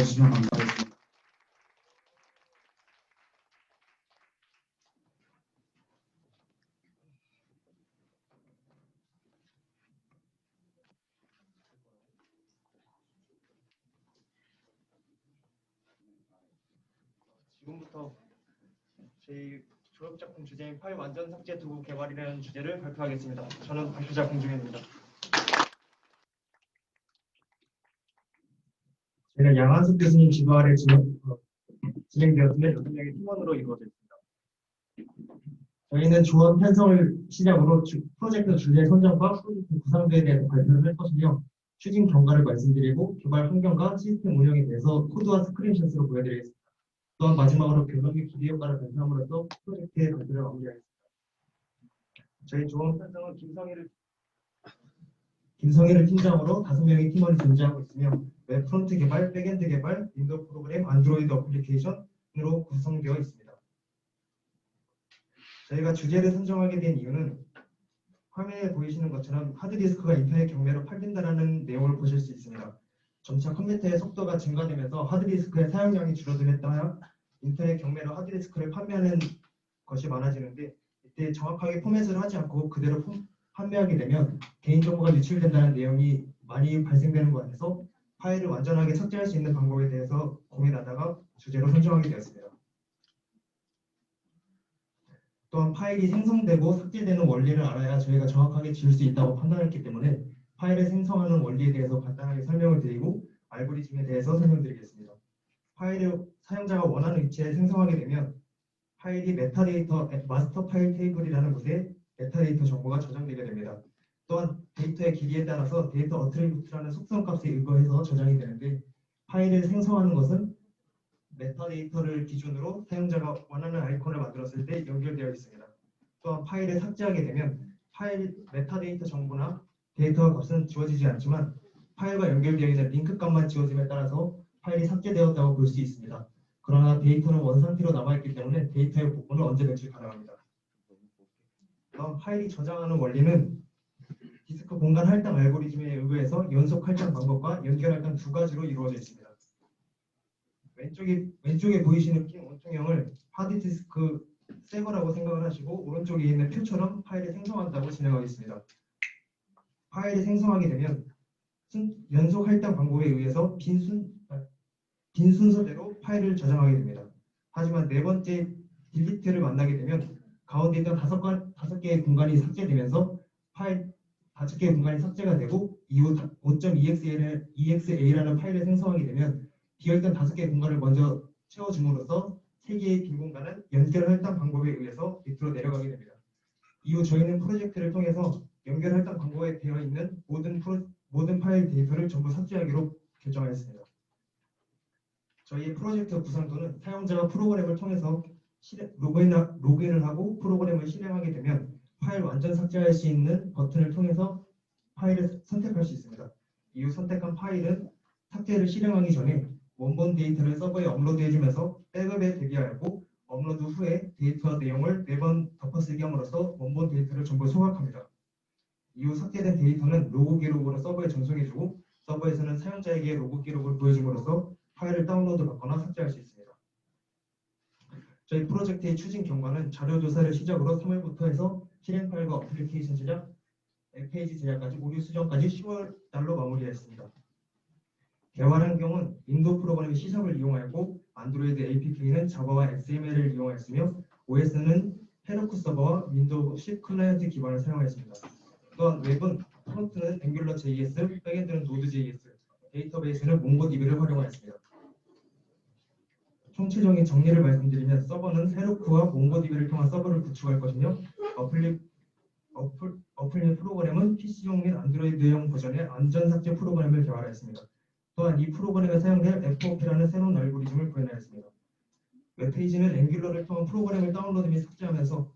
주시면 감사하겠습니다. 지금부터 저희 졸업작품 주제인 파일 완전 삭제 도구 개발이라는 주제를 발표하겠습니다. 저는 발표자 공중현입니다. 제가 양한숙 교수님 지도 아래 진행되었으며 6명의 팀원으로 이루어져 있습니다. 저희는 조합 편성을 시작으로 프로젝트 주제 선정과 프로젝트 구상도에 대해서 발표를 할 것이며 추진 경과를 말씀드리고 개발 환경과 시스템 운영에 대해서 코드와 스크린샷으로 보여드리겠습니다. 또한 마지막으로 결론의 기대 효과를 발표함으로써 프로젝트의 발표를 마무리하겠습니다. 저희 조합 편성은 김성희를 팀장으로 5명의 팀원이 존재하고 있으며 웹 프론트 개발, 백엔드 개발, 윈도우 프로그램, 안드로이드 어플리케이션으로 구성되어 있습니다. 저희가 주제를 선정하게 된 이유는 화면에 보이시는 것처럼 하드디스크가 인터넷 경매로 팔린다는 내용을 보실 수 있습니다. 점차 컴퓨터의 속도가 증가되면서 하드디스크의 사용량이 줄어들에 따라 인터넷 경매로 하드디스크를 판매하는 것이 많아지는데 이때 정확하게 포맷을 하지 않고 그대로 판매하게 되면 개인정보가 유출된다는 내용이 많이 발생되는 것 같아서 파일을 완전하게 삭제할 수 있는 방법에 대해서 고민하다가 주제로 선정하게 되었습니다. 또한 파일이 생성되고 삭제되는 원리를 알아야 저희가 정확하게 지울 수 있다고 판단했기 때문에 파일을 생성하는 원리에 대해서 간단하게 설명을 드리고 알고리즘에 대해서 설명드리겠습니다. 파일을 사용자가 원하는 위치에 생성하게 되면 파일이 메타데이터 마스터 파일 테이블이라는 곳에 메타데이터 정보가 저장되게 됩니다. 또한 데이터의 길이에 따라서 데이터 어트리뷰트라는 속성값에 의거해서 저장이 되는데 파일을 생성하는 것은 메타데이터를 기준으로 사용자가 원하는 아이콘을 만들었을 때 연결되어 있습니다. 또한 파일을 삭제하게 되면 파일 메타데이터 정보나 데이터 값은 지워지지 않지만 파일과 연결되어 있는 링크 값만 지워짐에 따라서 파일이 삭제되었다고 볼 수 있습니다. 그러나 데이터는 원상태로 남아있기 때문에 데이터의 부분을 언제든지 가능합니다. 또한 파일이 저장하는 원리는 디스크 공간 할당 알고리즘에 의거해서 연속 할당 방법과 연결 할당 두 가지로 이루어져 있습니다. 왼쪽에 보이시는 긴 원통형을 하드디스크 새 거라고 생각을 하시고 오른쪽에 있는 표처럼 파일을 생성한다고 진행하겠습니다. 파일을 생성하게 되면 연속 할당 방법에 의해서 빈 순서대로 파일을 저장하게 됩니다. 하지만 네 번째 딜리트를 만나게 되면 가운데 있던 5개의 공간이 삭제되면서 파일 5개의 공간이 삭제가 되고 이후 5.exa라는 파일을 생성하게 되면 비어있던 5개의 공간을 먼저 채워줌으로써 3개의 빈 공간은 연결 할당 방법에 의해서 밑으로 내려가게 됩니다. 이후 저희는 프로젝트를 통해서 연결 할당 방법에 되어 있는 모든 파일 데이터를 전부 삭제하기로 결정하였습니다. 저희의 프로젝트 구상도는 사용자가 프로그램을 통해서 로그인을 하고 프로그램을 실행하게 되면 파일 완전 삭제할 수 있는 버튼을 통해서 파일을 선택할 수 있습니다. 이후 선택한 파일은 삭제를 실행하기 전에 원본 데이터를 서버에 업로드해주면서 백업에 대비하였고 업로드 후에 데이터 내용을 4번 덮어쓰기 함으로써 원본 데이터를 전부 소각합니다. 이후 삭제된 데이터는 로그 기록으로 서버에 전송해주고 서버에서는 사용자에게 로그 기록을 보여줌으로써 파일을 다운로드 받거나 삭제할 수 있습니다. 저희 프로젝트의 추진 경과는 자료조사를 시작으로 3월부터 해서 실행 파일과 어플리케이션 제작, 웹페이지 제작까지 오류 수정까지 10월 달로 마무리했습니다. 개발 환경은 윈도우 프로그램의 C샵을 이용하였고 안드로이드 APK는 자바와 XML을 이용하였으며 OS는 헤로쿠 서버와 윈도우 10 클라이언트 기반을 사용하였습니다. 또한 웹은 프론트는 앵귤러 JS, 백엔드는 노드 JS, 데이터베이스는 몽고DB를 활용하였습니다. 총체적인 정리를 말씀드리면 서버는 헤로쿠와 몽고DB를 통한 서버를 구축할 것이며 어플링 프로그램은 PC용 및 안드로이드용 버전의 안전 삭제 프로그램을 개발하였습니다. 또한 이 프로그램에 사용될 FOP라는 새로운 알고리즘을 구현하였습니다. 웹페이지는 앵귤러를 통한 프로그램을 다운로드 및 삭제하면서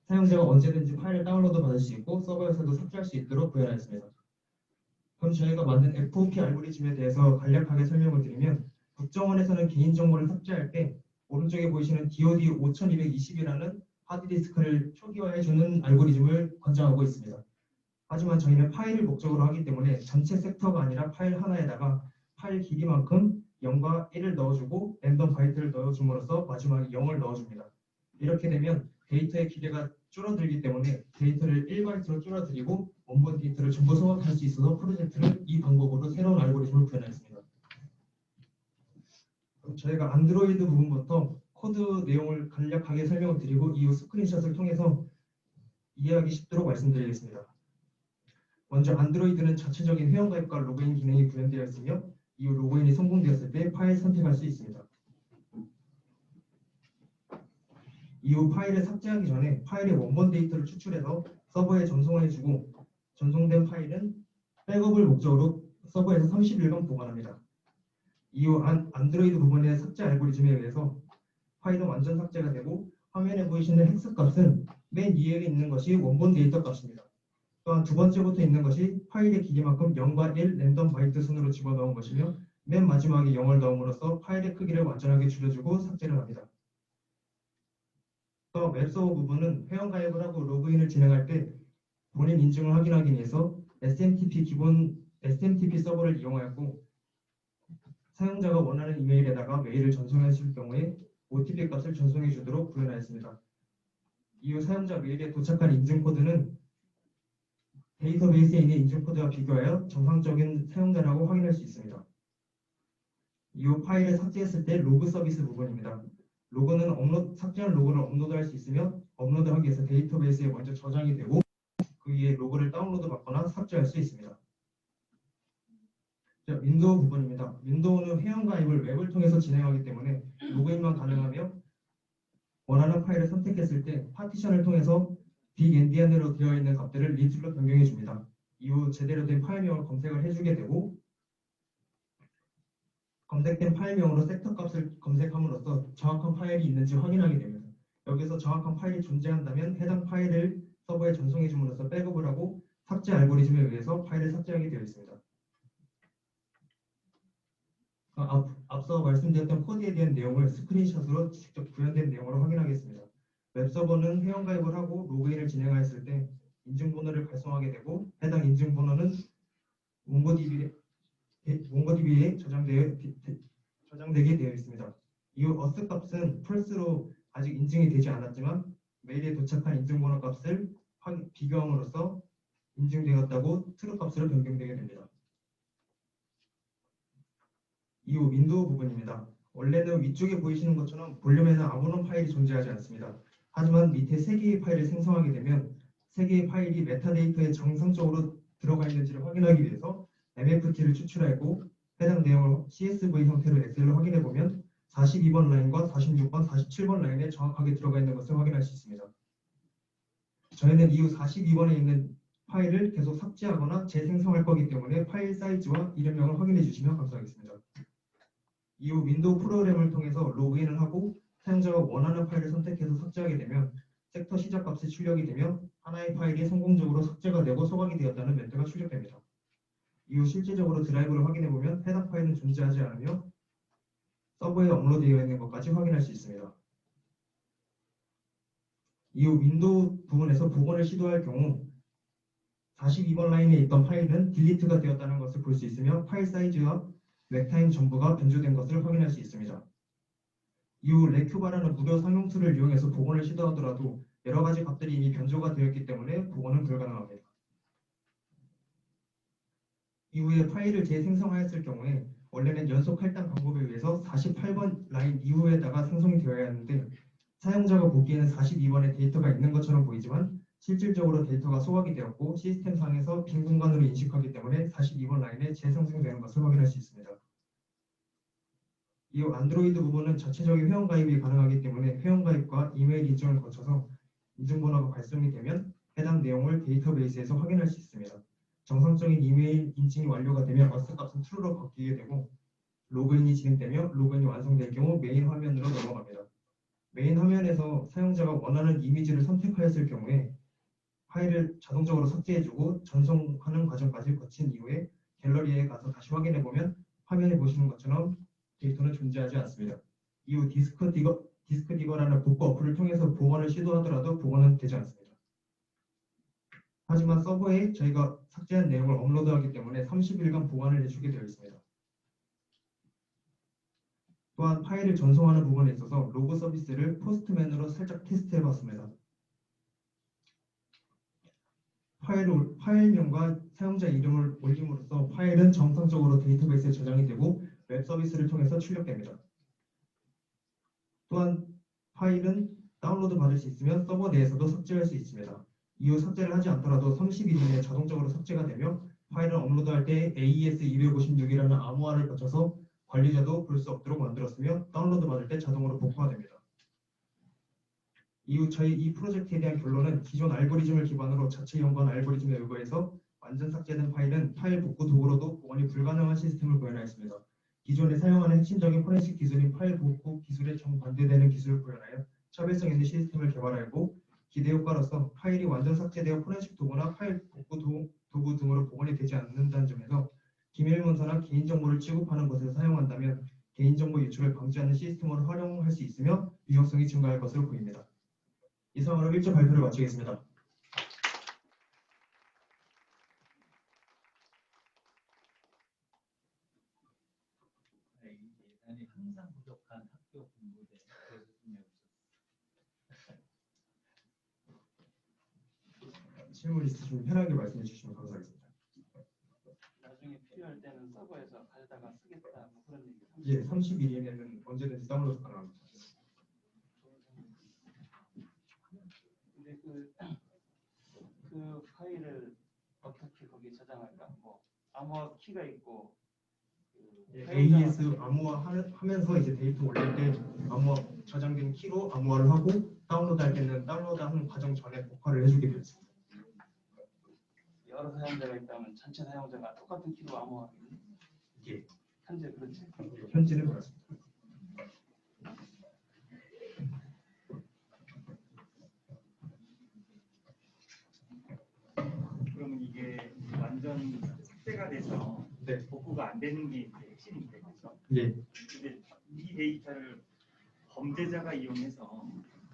사용자가 언제든지 파일을 다운로드 받을 수 있고 서버에서도 삭제할 수 있도록 구현하였습니다. 그럼 저희가 만든 FOP 알고리즘에 대해서 간략하게 설명을 드리면 국정원에서는 개인정보를 삭제할 때 오른쪽에 보이시는 DoD 5220이라는 하드디스크를 초기화해주는 알고리즘을 권장하고 있습니다. 하지만 저희는 파일을 목적으로 하기 때문에 전체 섹터가 아니라 파일 하나에다가 파일 길이만큼 0과 1을 넣어주고 랜덤 바이트를 넣어줌으로써 마지막에 0을 넣어줍니다. 이렇게 되면 데이터의 기대가 줄어들기 때문에 데이터를 1바이트로 줄어들이고 원본 데이터를 전부 소각할 수 있어서 프로젝트를 이 방법으로 새로운 알고리즘을 구현했습니다. 그럼 저희가 안드로이드 부분부터 코드 내용을 간략하게 설명을 드리고 이후 스크린샷을 통해서 이해하기 쉽도록 말씀드리겠습니다. 먼저 안드로이드는 자체적인 회원가입과 로그인 기능이 구현되어 있으며 이후 로그인이 성공되었을 때 파일 선택할 수 있습니다. 이후 파일을 삭제하기 전에 파일의 원본 데이터를 추출해서 서버에 전송해주고 전송된 파일은 백업을 목적으로 서버에서 30일간 보관합니다. 이후 안드로이드 부분의 삭제 알고리즘에 의해서 파일은 완전 삭제가 되고 화면에 보이시는 헥스 값은 맨 위에 있는 것이 원본 데이터 값입니다. 또한 두 번째부터 있는 것이 파일의 길이만큼 0과 1 랜덤 바이트 순으로 집어넣은 것이며 맨 마지막에 0을 넣음으로써 파일의 크기를 완전하게 줄여주고 삭제를 합니다. 또 웹서버 부분은 회원가입을 하고 로그인을 진행할 때 본인 인증을 확인하기 위해서 SMTP 서버를 이용하였고 사용자가 원하는 이메일에다가 메일을 전송했을 경우에 OTP 값을 전송해 주도록 구현하였습니다. 이후 사용자 메일에 도착한 인증코드는 데이터베이스에 있는 인증코드와 비교하여 정상적인 사용자라고 확인할 수 있습니다. 이후 파일을 삭제했을 때 로그 서비스 부분입니다. 로그는 삭제한 로그를 업로드할 수 있으며 업로드하기 위해서 데이터베이스에 먼저 저장이 되고 그 위에 로그를 다운로드 받거나 삭제할 수 있습니다. 윈도우 부분입니다. 윈도우는 회원가입을 웹을 통해서 진행하기 때문에 로그인만 가능하며 원하는 파일을 선택했을 때 파티션을 통해서 빅엔디언으로 되어 있는 값들을 리틀로 변경해 줍니다. 이후 제대로 된 파일명을 검색을 해주게 되고 검색된 파일명으로 섹터 값을 검색함으로써 정확한 파일이 있는지 확인하게 됩니다. 여기서 정확한 파일이 존재한다면 해당 파일을 서버에 전송해 줌으로써 백업을 하고 삭제 알고리즘에 의해서 파일을 삭제하게 되어 있습니다. 앞서 말씀드렸던 코드에 대한 내용을 스크린샷으로 직접 구현된 내용으로 확인하겠습니다. 웹서버는 회원가입을 하고 로그인을 진행하였을 때 인증번호를 발송하게 되고 해당 인증번호는 몽고DB에 저장되게 되어 있습니다. 이후 어스 값은 펄스로 아직 인증이 되지 않았지만 메일에 도착한 인증번호 값을 비교함으로써 인증되었다고 트루 값으로 변경되게 됩니다. 이후 윈도우 부분입니다. 원래는 위쪽에 보이시는 것처럼 볼륨에는 아무런 파일이 존재하지 않습니다. 하지만 밑에 3개의 파일을 생성하게 되면 3개의 파일이 메타데이터에 정상적으로 들어가 있는지를 확인하기 위해서 MFT를 추출하고 해당 내용을 CSV 형태로 엑셀로 확인해 보면 42번 라인과 46번, 47번 라인에 정확하게 들어가 있는 것을 확인할 수 있습니다. 저희는 이후 42번에 있는 파일을 계속 삭제하거나 재생성할 거기 때문에 파일 사이즈와 이름명을 확인해 주시면 감사하겠습니다. 이후 윈도우 프로그램을 통해서 로그인을 하고 사용자가 원하는 파일을 선택해서 삭제하게 되면 섹터 시작값이 출력이 되며 하나의 파일이 성공적으로 삭제가 되고 소각이 되었다는 멘트가 출력됩니다. 이후 실질적으로 드라이브를 확인해보면 해당 파일은 존재하지 않으며 서버에 업로드되어 있는 것까지 확인할 수 있습니다. 이후 윈도우 부분에서 복원을 시도할 경우 42번 라인에 있던 파일은 딜리트가 되었다는 것을 볼 수 있으며 파일 사이즈와 웹타임 전부가 변조된 것을 확인할 수 있습니다. 이후 레큐바라는 무료 상용툴을 이용해서 복원을 시도하더라도 여러 가지 값들이 이미 변조가 되었기 때문에 복원은 불가능합니다. 이후에 파일을 재생성하였을 경우에 원래는 연속 할당 방법에 의해서 48번 라인 이후에다가 생성이 되어야 하는데 사용자가 보기에는 42번에 데이터가 있는 것처럼 보이지만 실질적으로 데이터가 소각이 되었고 시스템상에서 빈 공간으로 인식하기 때문에 42번 라인에 재생성되는 것을 확인할 수 있습니다. 이후 안드로이드 부분은 자체적인 회원가입이 가능하기 때문에 회원가입과 이메일 인증을 거쳐서 인증번호가 발송이 되면 해당 내용을 데이터베이스에서 확인할 수 있습니다. 정상적인 이메일 인증이 완료가 되면 어스 값은 true로 바뀌게 되고 로그인이 진행되며 로그인이 완성될 경우 메인 화면으로 넘어갑니다. 메인 화면에서 사용자가 원하는 이미지를 선택하였을 경우에 파일을 자동적으로 삭제해주고 전송하는 과정까지 거친 이후에 갤러리에 가서 다시 확인해보면 화면에 보시는 것처럼 데이터는 존재하지 않습니다. 이후 디스크 디거라는 복구 어플을 통해서 복원을 시도하더라도 복원은 되지 않습니다. 하지만 서버에 저희가 삭제한 내용을 업로드하기 때문에 30일간 보관을 해주게 되어 있습니다. 또한 파일을 전송하는 부분에 있어서 로그 서비스를 포스트맨으로 살짝 테스트해봤습니다. 파일명과 사용자 이름을 올림으로써 파일은 정상적으로 데이터베이스에 저장이 되고 웹 서비스를 통해서 출력됩니다. 또한 파일은 다운로드 받을 수 있으면 서버 내에서도 삭제할 수 있습니다. 이후 삭제를 하지 않더라도 30일 이내에 자동적으로 삭제가 되며 파일을 업로드할 때 AES-256이라는 암호화를 거쳐서 관리자도 볼 수 없도록 만들었으며 다운로드 받을 때 자동으로 복구가 됩니다. 이후 저희 이 프로젝트에 대한 결론은 기존 알고리즘을 기반으로 자체 연구한 알고리즘에 의거해서 완전 삭제된 파일은 파일 복구 도구로도 보관이 불가능한 시스템을 구현하였습니다. 기존에 사용하는 핵심적인 포렌식 기술인 파일 복구 기술에 정반대되는 기술을 구현하여 차별성 있는 시스템을 개발하였고 기대 효과로서 파일이 완전 삭제되어 포렌식 도구나 파일 복구 도구 등으로 보관이 되지 않는다는 점에서 기밀 문서나 개인정보를 취급하는 것에 사용한다면 개인정보 유출을 방지하는 시스템으로 활용할 수 있으며 유용성이 증가할 것으로 보입니다. 이상으로 1차 발표를 마치겠습니다. 예산이 항상 부족한 학교 공부대 교수님이 없었어요. 질문 있으시면 편하게 말씀해 주시면 감사하겠습니다. 나중에 필요할 때는 서버에서 가져다가 쓰겠다 뭐 그런 얘기. 예, 30일이면은 언제든지 다운로드 가능합니다. 근데 그 파일을 어떻게 거기에 저장할까? 뭐 암호화 키가 있고 예, AES 암호화 하면서 이제 데이터 올릴 때 암호화 저장된 키로 암호화를 하고 다운로드할 때는 다운로드하는 과정 전에 복화를 해주게 되어 있습니다. 여러 사용자가 있다면 전체 사용자가 똑같은 키로 암호화하겠네. 예, 현재 그렇지. 현재는 그렇습니다. 그러면 이게 완전 삭제가 돼서 네. 복구가 안 되는 게 이제 핵심인데, 그렇죠? 예. 근데 이 데이터를 범죄자가 이용해서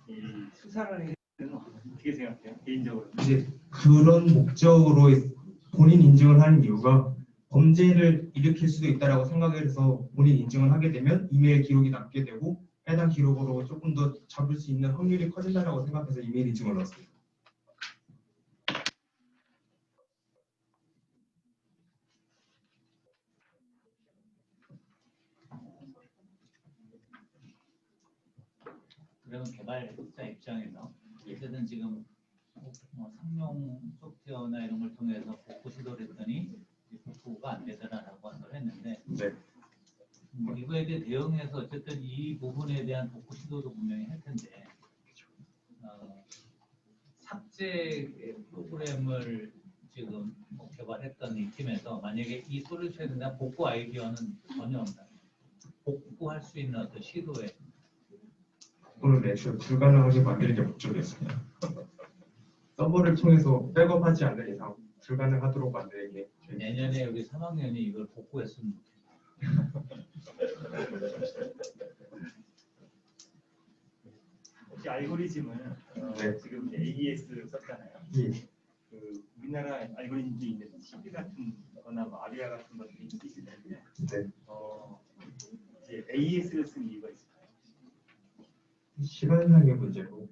이 수사를 해야 되는 건 어떻게 생각해요? 개인적으로. 이제 그런 목적으로 본인 인증을 하는 이유가 범죄를 일으킬 수도 있다라고 생각해서 본인 인증을 하게 되면 이메일 기록이 남게 되고 해당 기록으로 조금 더 잡을 수 있는 확률이 커진다라고 생각해서 이메일 인증을 넣었습니다. 그러면 개발자 입장에서 어쨌든 지금 상용 소프트웨어나 이런 걸 통해서 복구 시도를 했더니 복구가 안 되더라라고 했는데 네. 이거에 대해 대응해서 어쨌든 이 부분에 대한 복구 시도도 분명히 할 텐데 삭제 프로그램을 지금 개발했던 이 팀에서 만약에 이 솔루션에 대한 복구 아이디어는 전혀 없나요? 복구할 수 있는 어떤 시도에 오늘 애초에 불가능하게 만드는 게 목적이었습니다. 서버를 통해서 백업하지 않는 이상 불가능하도록 만드는 게 내년에 여기 3학년이 이걸 복구했으면 혹시 알고리즘은 네. 지금 AES 썼잖아요. 예. 그 우리나라 알고리즘도 있는 CD 같은 거나 뭐 아리아 같은 것들이 있는데 네. 이제 AES를 쓴 이유가 있을까요? 시간상의 문제로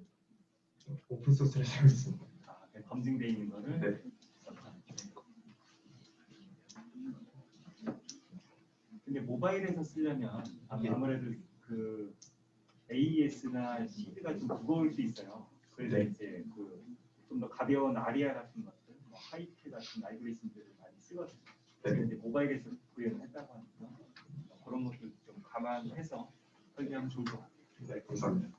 오픈소스를 쓰고 있습니다. 검증되어 있는 거를 네. 근데 모바일에서 쓰려면 아무래도 그 AES나 CD가 좀 무거울 수 있어요. 그래서 네. 이제 그 좀 더 가벼운 아리아 같은 것들, 뭐 하이트 같은 알고리즘들을 많이 쓰거든요. 네. 근데 모바일에서 구현을 했다고 하니까 그런 것들 좀 감안해서 설계하면 좋을 것 같아요. 네, 감사합니다.